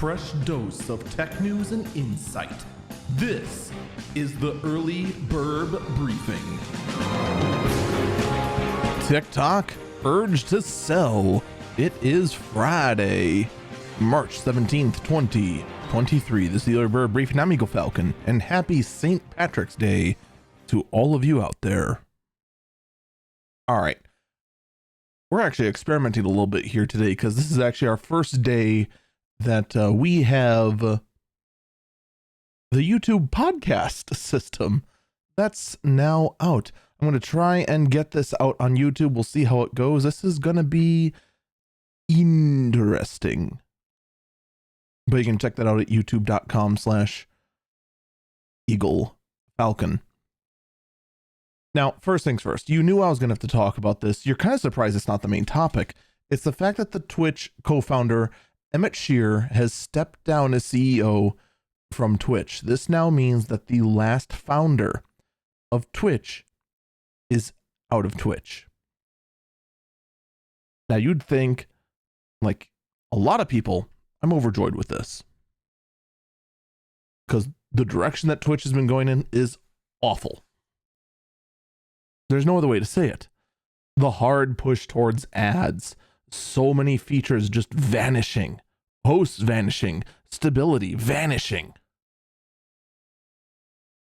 fresh dose of tech news and insight. This is the Early Burb Briefing. TikTok urged to sell. It is Friday, March 17th, 2023. This is the Early Burb Briefing. I'm Eagle Falcon, and happy St. Patrick's Day to all of you out there. All right. We're actually experimenting a little bit here today because this is actually our first day that we have the YouTube podcast system that's now out. I'm going to try and get this out on YouTube. We'll see how it goes. This is going to be interesting. But you can check that out at youtube.com/Eagle Falcon. Now, first things first, you knew I was going to have to talk about this. You're kind of surprised it's not the main topic. It's the fact that the Twitch co-founder, Emmett Shear, has stepped down as CEO from Twitch. This now means that the last founder of Twitch is out of Twitch. Now, you'd think, like a lot of people, I'm overjoyed with this. Because the direction that Twitch has been going in is awful. There's no other way to say it. The hard push towards ads, so many features just vanishing, hosts vanishing, stability vanishing.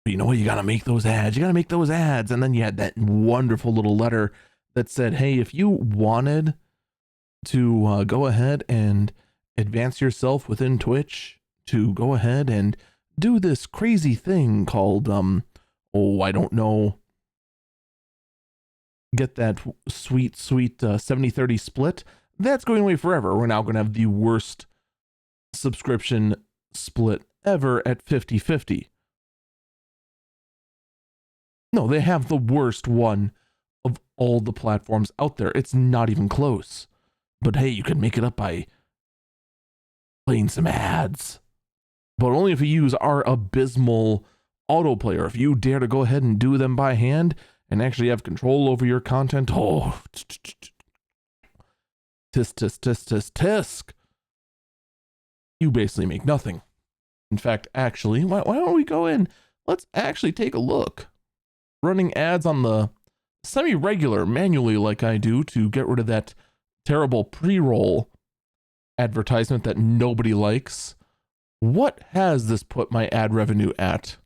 But you know what? You got to make those ads. You got to make those ads. And then you had that wonderful little letter that said, hey, if you wanted to go ahead and advance yourself within Twitch, to go ahead and do this crazy thing called, I don't know, get that sweet 70-30 split, that's going away forever. We're now going to have the worst subscription split ever at 50-50. No, they have the worst one of all the platforms out there. It's not even close. But hey, you can make it up by playing some ads. But only if you use our abysmal autoplayer. If you dare to go ahead and do them by hand and actually have control over your content, tisk. You basically make nothing. In fact, actually, why don't we go in? Let's actually take a look. Running ads on the semi-regular manually like I do to get rid of that terrible pre-roll advertisement that nobody likes. What has this put my ad revenue at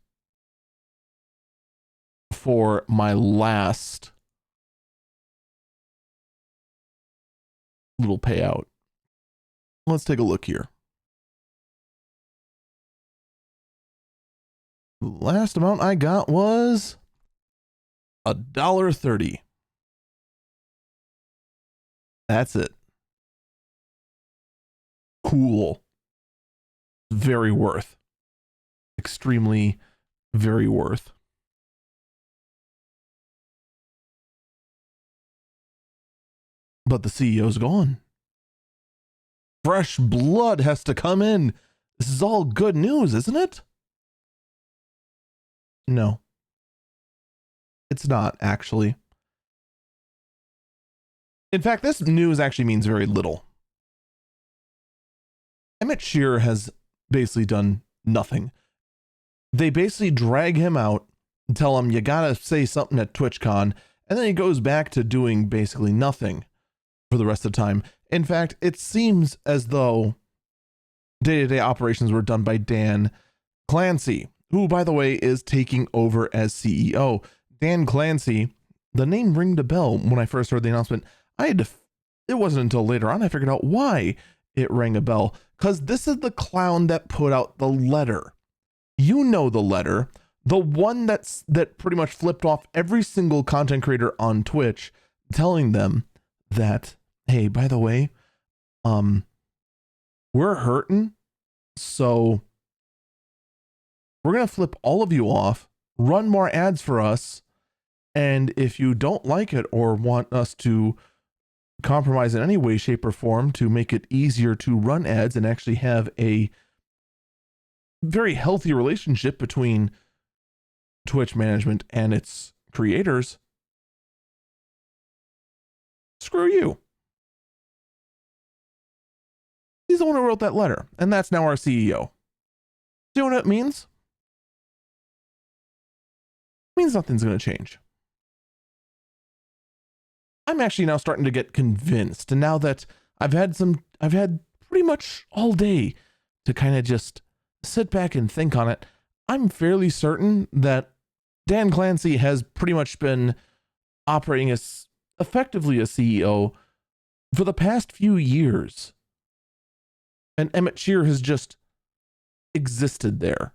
for my last little payout? Let's take a look here. The last amount I got was $1.30. That's it. Cool. Very worth. Extremely, very worth. But the CEO's gone. Fresh blood has to come in. This is all good news, isn't it? No. It's not, actually. In fact, this news actually means very little. Emmett Shear has basically done nothing. They basically drag him out and tell him, you gotta say something at TwitchCon, and then he goes back to doing basically nothing for the rest of the time. In fact, it seems as though day-to-day operations were done by Dan Clancy, who, by the way, is taking over as CEO. Dan Clancy, the name ringed a bell when I first heard the announcement. It wasn't until later on I figured out why it rang a bell. Because this is the clown that put out the letter. You know the letter. The one that pretty much flipped off every single content creator on Twitch, telling them that, hey, by the way, we're hurting, so we're going to flip all of you off, run more ads for us, and if you don't like it or want us to compromise in any way, shape, or form to make it easier to run ads and actually have a very healthy relationship between Twitch management and its creators, screw you. He's the one who wrote that letter, and that's now our CEO. Do you know what it means? It means nothing's going to change. I'm actually now starting to get convinced, and now that I've had pretty much all day to kind of just sit back and think on it, I'm fairly certain that Dan Clancy has pretty much been operating as effectively a CEO for the past few years. And Emmett Shear has just existed there.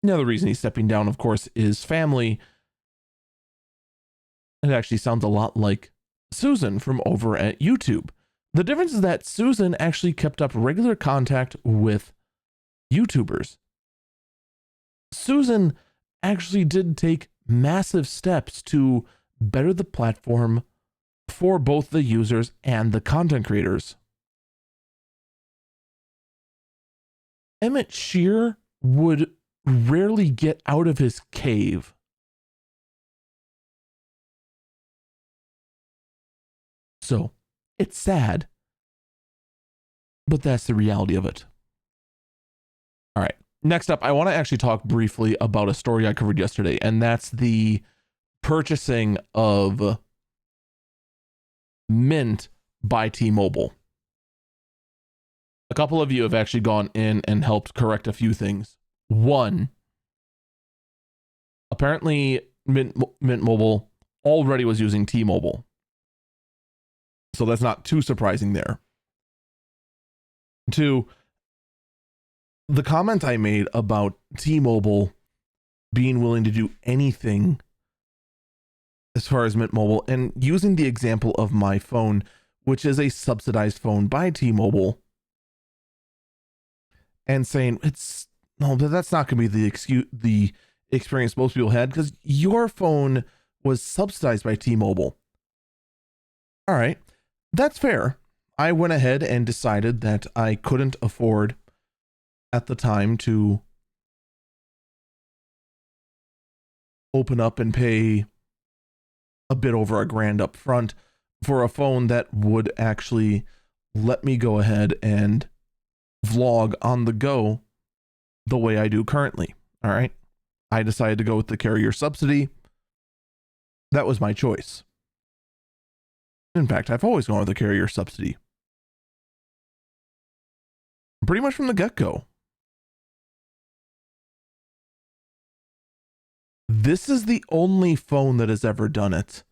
Another reason he's stepping down, of course, is family. It actually sounds a lot like Susan from over at YouTube. The difference is that Susan actually kept up regular contact with YouTubers. Susan actually did take massive steps to better the platform for both the users and the content creators. Emmett Shear would rarely get out of his cave. So, it's sad, but that's the reality of it. All right, next up, I want to actually talk briefly about a story I covered yesterday, and that's the purchasing of Mint by T-Mobile. A couple of you have actually gone in and helped correct a few things. One, apparently Mint Mobile already was using T-Mobile. So that's not too surprising there. Two, the comment I made about T-Mobile being willing to do anything as far as Mint Mobile, and using the example of my phone, which is a subsidized phone by T-Mobile, and saying that's not going to be the experience most people had because your phone was subsidized by T-Mobile. All right, that's fair. I went ahead and decided that I couldn't afford at the time to open up and pay a bit over $1,000 up front for a phone that would actually let me go ahead and vlog on the go the way I do currently. All right. I decided to go with the carrier subsidy. That was my choice. In fact, I've always gone with the carrier subsidy. Pretty much from the get-go. This is the only phone that has ever done it,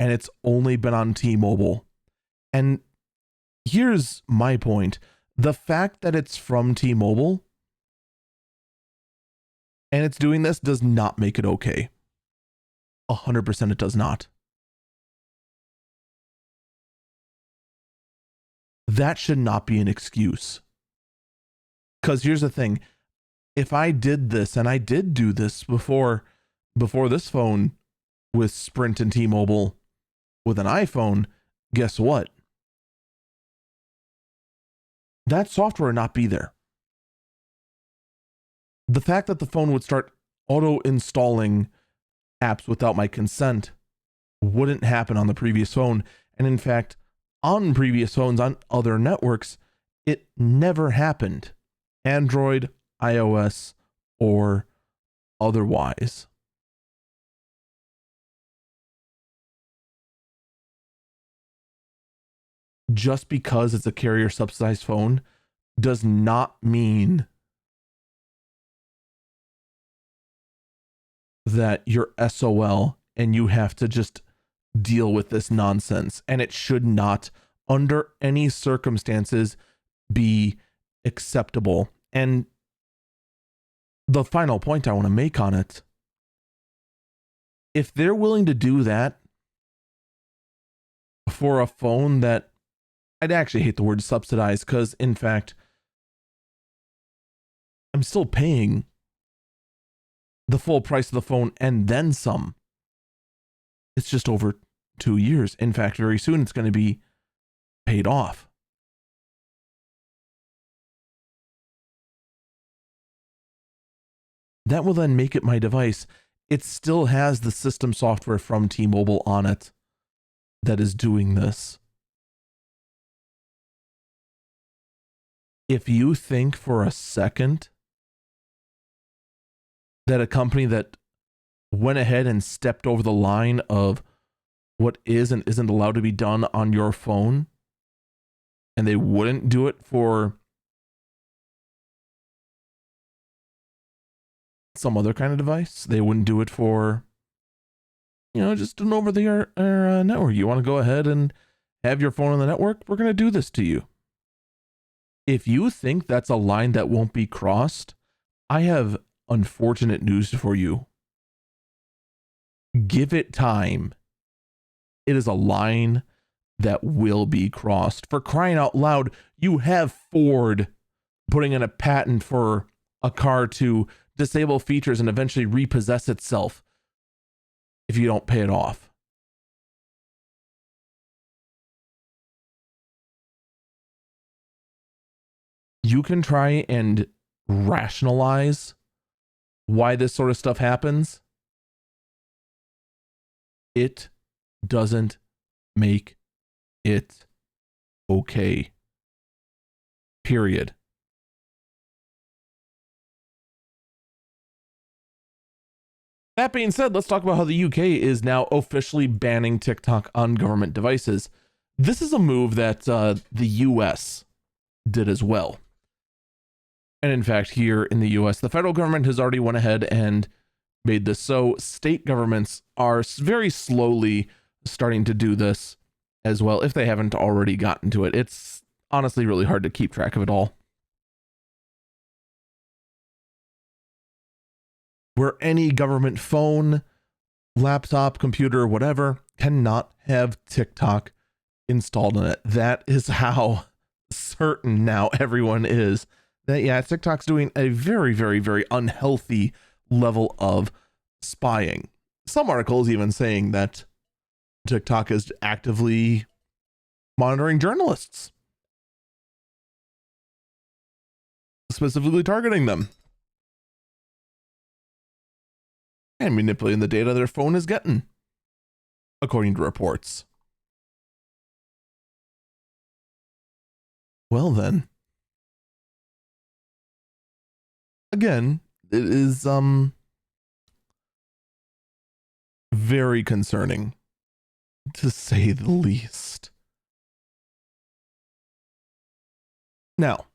and it's only been on T-Mobile. And here's my point. The fact that it's from T-Mobile and it's doing this does not make it okay. 100% it does not. That should not be an excuse. Because here's the thing. If I did this, and I did do this before this phone with Sprint and T-Mobile with an iPhone, guess what? That software would not be there. The fact that the phone would start auto-installing apps without my consent wouldn't happen on the previous phone. And in fact, on previous phones on other networks, it never happened. Android, iOS, or otherwise. Just because it's a carrier subsidized phone does not mean that you're SOL and you have to just deal with this nonsense. And it should not, under any circumstances, be acceptable. And the final point I want to make on it, if they're willing to do that for a phone that, I'd actually hate the word subsidized, because in fact, I'm still paying the full price of the phone and then some. It's just over 2 years. In fact, very soon it's going to be paid off. That will then make it my device. It still has the system software from T-Mobile on it that is doing this. If you think for a second that a company that went ahead and stepped over the line of what is and isn't allowed to be done on your phone, and they wouldn't do it for some other kind of device, they wouldn't do it for, just an over the air network. You want to go ahead and have your phone on the network? We're going to do this to you. If you think that's a line that won't be crossed, I have unfortunate news for you. Give it time. It is a line that will be crossed. For crying out loud, you have Ford putting in a patent for a car to disable features and eventually repossess itself if you don't pay it off. You can try and rationalize why this sort of stuff happens. It doesn't make it okay. Period. That being said, let's talk about how the UK is now officially banning TikTok on government devices. This is a move that the US did as well. And in fact, here in the US, the federal government has already went ahead and made this so. State governments are very slowly starting to do this as well, if they haven't already gotten to it. It's honestly really hard to keep track of it all. Where any government phone, laptop, computer, whatever, cannot have TikTok installed in it. That is how certain now everyone is that, yeah, TikTok's doing a very, very, very unhealthy level of spying. Some articles even saying that TikTok is actively monitoring journalists, specifically targeting them and manipulating the data their phone is getting, according to reports. Well then, again, it is very concerning, to say the least. Now,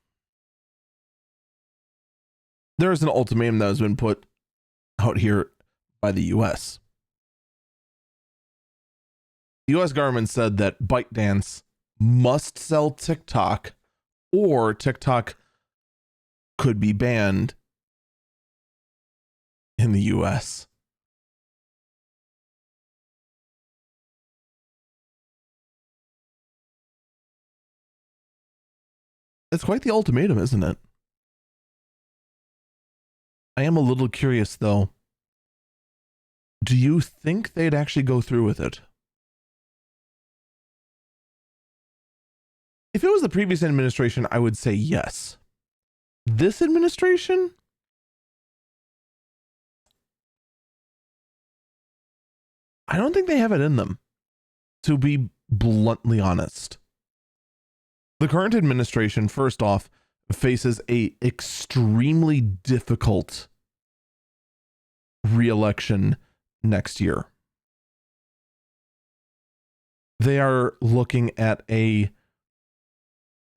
there is an ultimatum that has been put out here by the US. The US government said that ByteDance must sell TikTok, or TikTok could be banned in the US. It's quite the ultimatum, isn't it? I am a little curious, though. Do you think they'd actually go through with it? If it was the previous administration, I would say yes. This administration? I don't think they have it in them, to be bluntly honest. The current administration, first off, faces a extremely difficult re-election next year. They are looking at a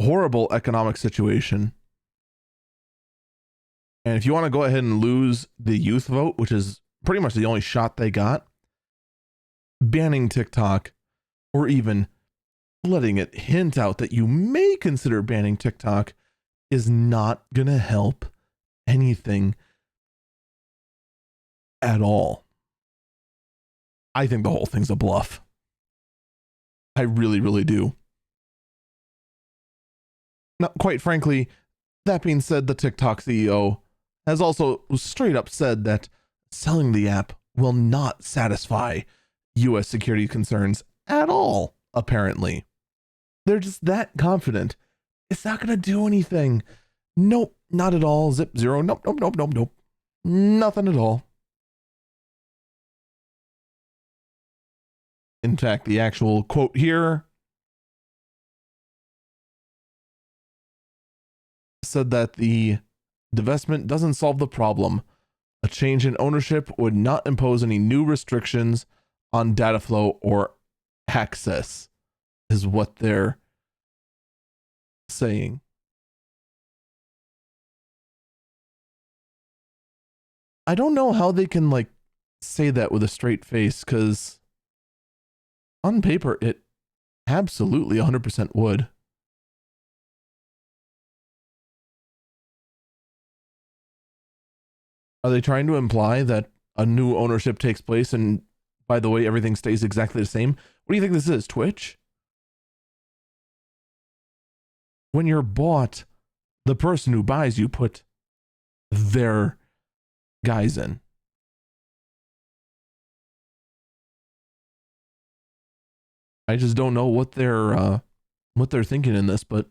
horrible economic situation. And if you want to go ahead and lose the youth vote, which is pretty much the only shot they got, banning TikTok, or even letting it hint out that you may consider banning TikTok, is not going to help anything at all. I think the whole thing's a bluff. I really, really do. Now, quite frankly, that being said, the TikTok CEO has also straight up said that selling the app will not satisfy US security concerns at all, apparently. They're just that confident. It's not going to do anything. Nope, not at all. Zip zero. Nope, nope, nope, nope, nope. Nothing at all. In fact, the actual quote here said that the divestment doesn't solve the problem. A change in ownership would not impose any new restrictions on data flow or access, is what they're saying. I don't know how they can like say that with a straight face, because on paper it absolutely 100% would. Are they trying to imply that a new ownership takes place and, by the way, everything stays exactly the same? What do you think this is, Twitch? When you're bought, the person who buys you put their guys in. I just don't know what they're thinking in this, but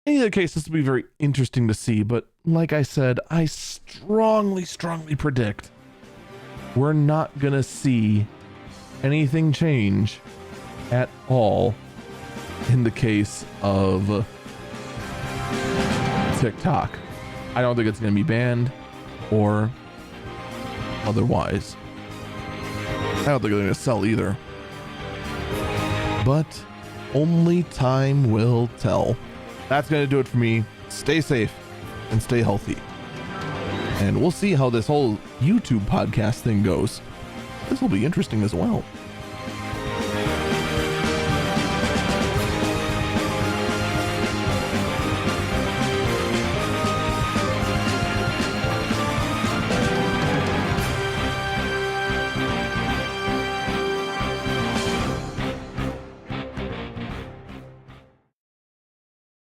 in either case, this will be very interesting to see. But like I said, I strongly predict we're not gonna see anything change at all in the case of TikTok. I don't think it's gonna be banned or otherwise. I don't think they're gonna sell either. But only time will tell. That's going to do it for me. Stay safe and stay healthy. And we'll see how this whole YouTube podcast thing goes. This will be interesting as well.